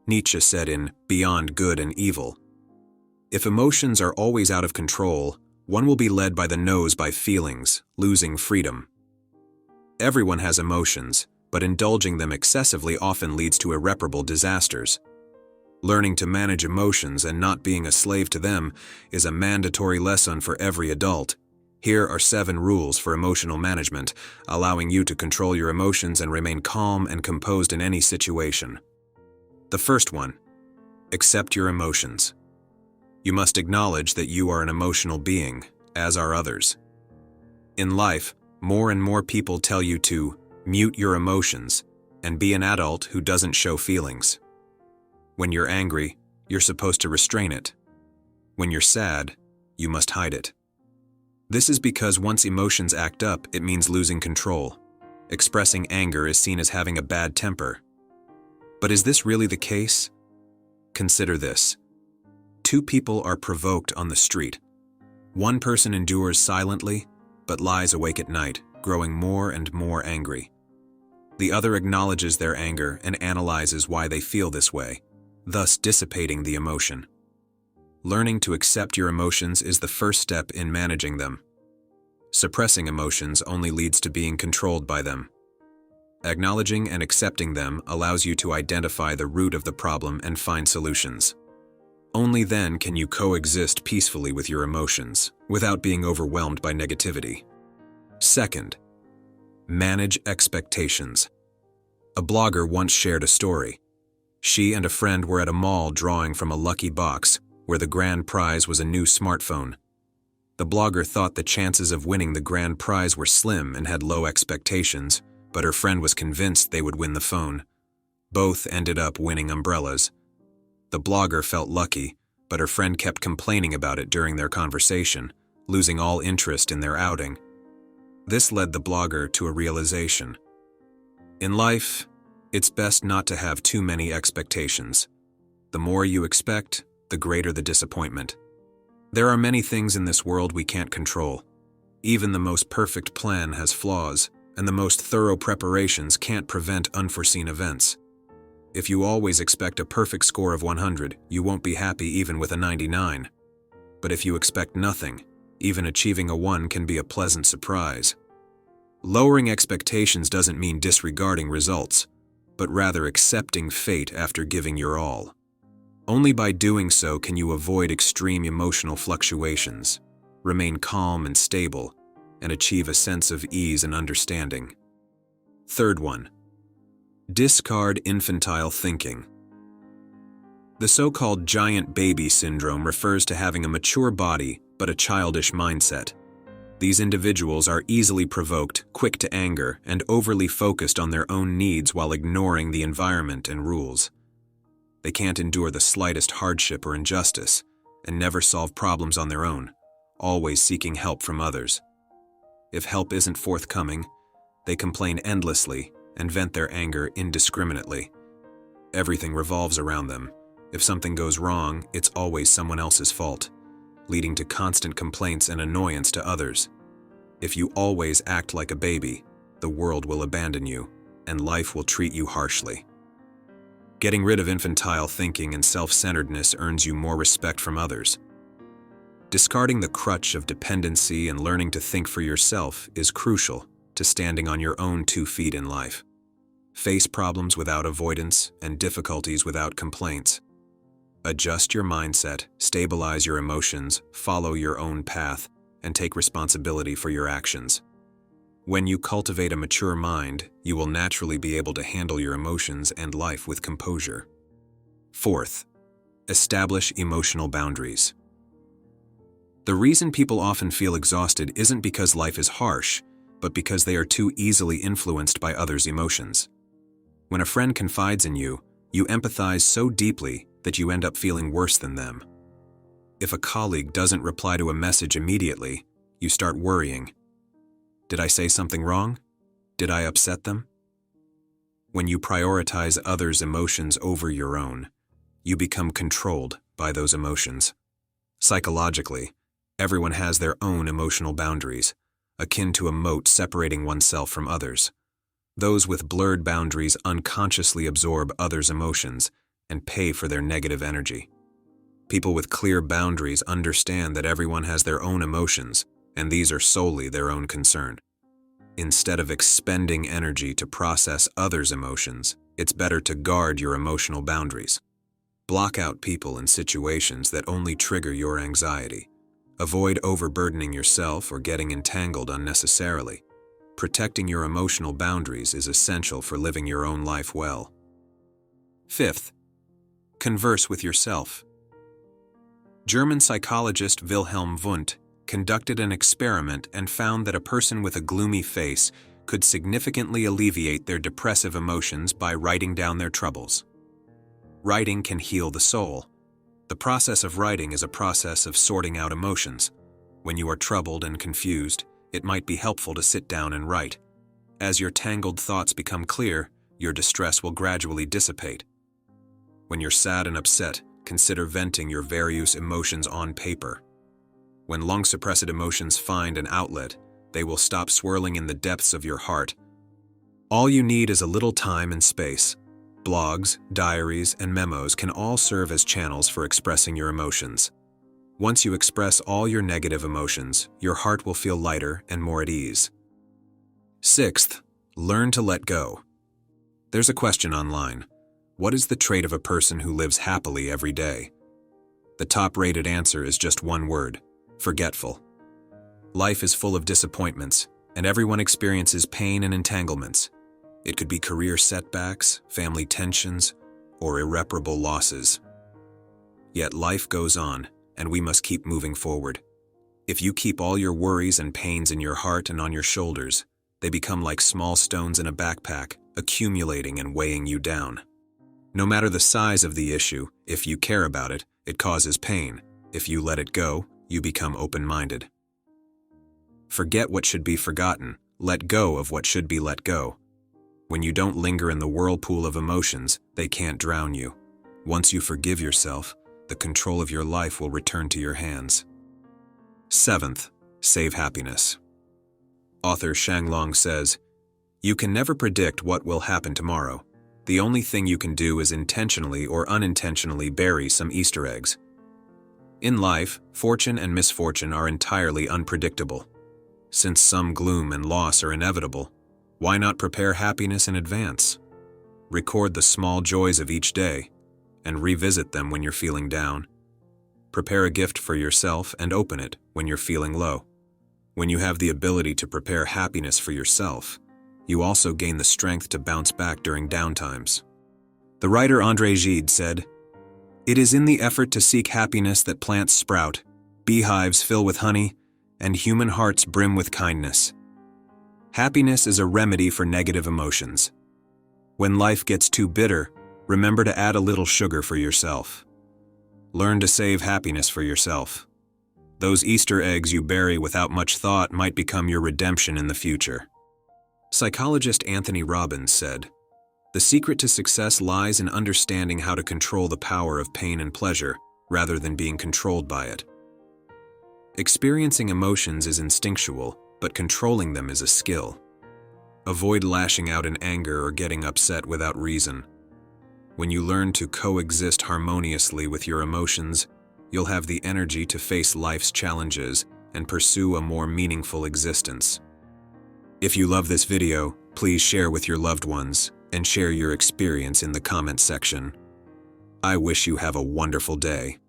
Nietzsche said in Beyond Good and Evil, "If emotions are always out of control, one will be led by the nose by feelings, losing freedom." Everyone has emotions, but indulging them excessively often leads to irreparable disasters. Learning to manage emotions and not being a slave to them is a mandatory lesson for every adult. Here are 7 rules for emotional management, allowing you to control your emotions and remain calm and composed in any situation. The first one, accept your emotions. You must acknowledge that you are an emotional being, as are others. In life, more and more people tell you to mute your emotions and be an adult who doesn't show feelings. When you're angry, you're supposed to restrain it. When you're sad, you must hide it. This is because once emotions act up, it means losing control. Expressing anger is seen as having a bad temper. But is this really the case? Consider this. 2 people are provoked on the street. One person endures silently, but lies awake at night, growing more and more angry. The other acknowledges their anger and analyzes why they feel this way, thus dissipating the emotion. Learning to accept your emotions is the first step in managing them. Suppressing emotions only leads to being controlled by them. Acknowledging and accepting them allows you to identify the root of the problem and find solutions. Only then can you coexist peacefully with your emotions, without being overwhelmed by negativity. Second, manage expectations. A blogger once shared a story. She and a friend were at a mall drawing from a lucky box, where the grand prize was a new smartphone. The blogger thought the chances of winning the grand prize were slim and had low expectations, but her friend was convinced they would win the phone. Both ended up winning umbrellas. The blogger felt lucky, but her friend kept complaining about it during their conversation, losing all interest in their outing. This led the blogger to a realization. In life, it's best not to have too many expectations. The more you expect, the greater the disappointment. There are many things in this world we can't control. Even the most perfect plan has flaws, and the most thorough preparations can't prevent unforeseen events. If you always expect a perfect score of 100, you won't be happy even with a 99. But if you expect nothing, even achieving a 1 can be a pleasant surprise. Lowering expectations doesn't mean disregarding results, but rather accepting fate after giving your all. Only by doing so can you avoid extreme emotional fluctuations, remain calm and stable, and achieve a sense of ease and understanding. Third one, discard infantile thinking. The so-called giant baby syndrome refers to having a mature body but a childish mindset. These individuals are easily provoked, quick to anger, and overly focused on their own needs while ignoring the environment and rules. They can't endure the slightest hardship or injustice, and never solve problems on their own, always seeking help from others. If help isn't forthcoming, they complain endlessly and vent their anger indiscriminately. Everything revolves around them. If something goes wrong, it's always someone else's fault, leading to constant complaints and annoyance to others. If you always act like a baby, the world will abandon you, and life will treat you harshly. Getting rid of infantile thinking and self-centeredness earns you more respect from others. Discarding the crutch of dependency and learning to think for yourself is crucial to standing on your own 2 feet in life. Face problems without avoidance and difficulties without complaints. Adjust your mindset, stabilize your emotions, follow your own path, and take responsibility for your actions. When you cultivate a mature mind, you will naturally be able to handle your emotions and life with composure. Fourth, establish emotional boundaries. The reason people often feel exhausted isn't because life is harsh, but because they are too easily influenced by others' emotions. When a friend confides in you, you empathize so deeply that you end up feeling worse than them. If a colleague doesn't reply to a message immediately, you start worrying. Did I say something wrong? Did I upset them? When you prioritize others' emotions over your own, you become controlled by those emotions. Psychologically, everyone has their own emotional boundaries, akin to a moat separating oneself from others. Those with blurred boundaries unconsciously absorb others' emotions, and pay for their negative energy. People with clear boundaries understand that everyone has their own emotions, and these are solely their own concern. Instead of expending energy to process others' emotions, it's better to guard your emotional boundaries. Block out people and situations that only trigger your anxiety. Avoid overburdening yourself or getting entangled unnecessarily. Protecting your emotional boundaries is essential for living your own life well. Fifth, converse with yourself. German psychologist Wilhelm Wundt conducted an experiment and found that a person with a gloomy face could significantly alleviate their depressive emotions by writing down their troubles. Writing can heal the soul. The process of writing is a process of sorting out emotions. When you are troubled and confused, it might be helpful to sit down and write. As your tangled thoughts become clear, your distress will gradually dissipate. When you're sad and upset, consider venting your various emotions on paper. When long-suppressed emotions find an outlet, they will stop swirling in the depths of your heart. All you need is a little time and space. Blogs, diaries, and memos can all serve as channels for expressing your emotions. Once you express all your negative emotions, your heart will feel lighter and more at ease. Sixth, learn to let go. There's a question online. What is the trait of a person who lives happily every day? The top-rated answer is just one word: forgetful. Life is full of disappointments, and everyone experiences pain and entanglements. It could be career setbacks, family tensions, or irreparable losses. Yet life goes on, and we must keep moving forward. If you keep all your worries and pains in your heart and on your shoulders, they become like small stones in a backpack, accumulating and weighing you down. No matter the size of the issue, if you care about it, it causes pain. If you let it go, you become open-minded. Forget what should be forgotten. Let go of what should be let go. When you don't linger in the whirlpool of emotions, they can't drown you. Once you forgive yourself, the control of your life will return to your hands. Seventh, save happiness. Author Shanglong says, "You can never predict what will happen tomorrow. The only thing you can do is intentionally or unintentionally bury some Easter eggs." In life, fortune and misfortune are entirely unpredictable. Since some gloom and loss are inevitable, why not prepare happiness in advance? Record the small joys of each day, and revisit them when you're feeling down. Prepare a gift for yourself and open it when you're feeling low. When you have the ability to prepare happiness for yourself, you also gain the strength to bounce back during downtimes. The writer André Gide said, "It is in the effort to seek happiness that plants sprout, beehives fill with honey, and human hearts brim with kindness." Happiness is a remedy for negative emotions. When life gets too bitter, remember to add a little sugar for yourself. Learn to save happiness for yourself. Those Easter eggs you bury without much thought might become your redemption in the future. Psychologist Anthony Robbins said, "The secret to success lies in understanding how to control the power of pain and pleasure, rather than being controlled by it." Experiencing emotions is instinctual, but controlling them is a skill. Avoid lashing out in anger or getting upset without reason. When you learn to coexist harmoniously with your emotions, you'll have the energy to face life's challenges and pursue a more meaningful existence. If you love this video, please share with your loved ones and share your experience in the comment section. I wish you have a wonderful day.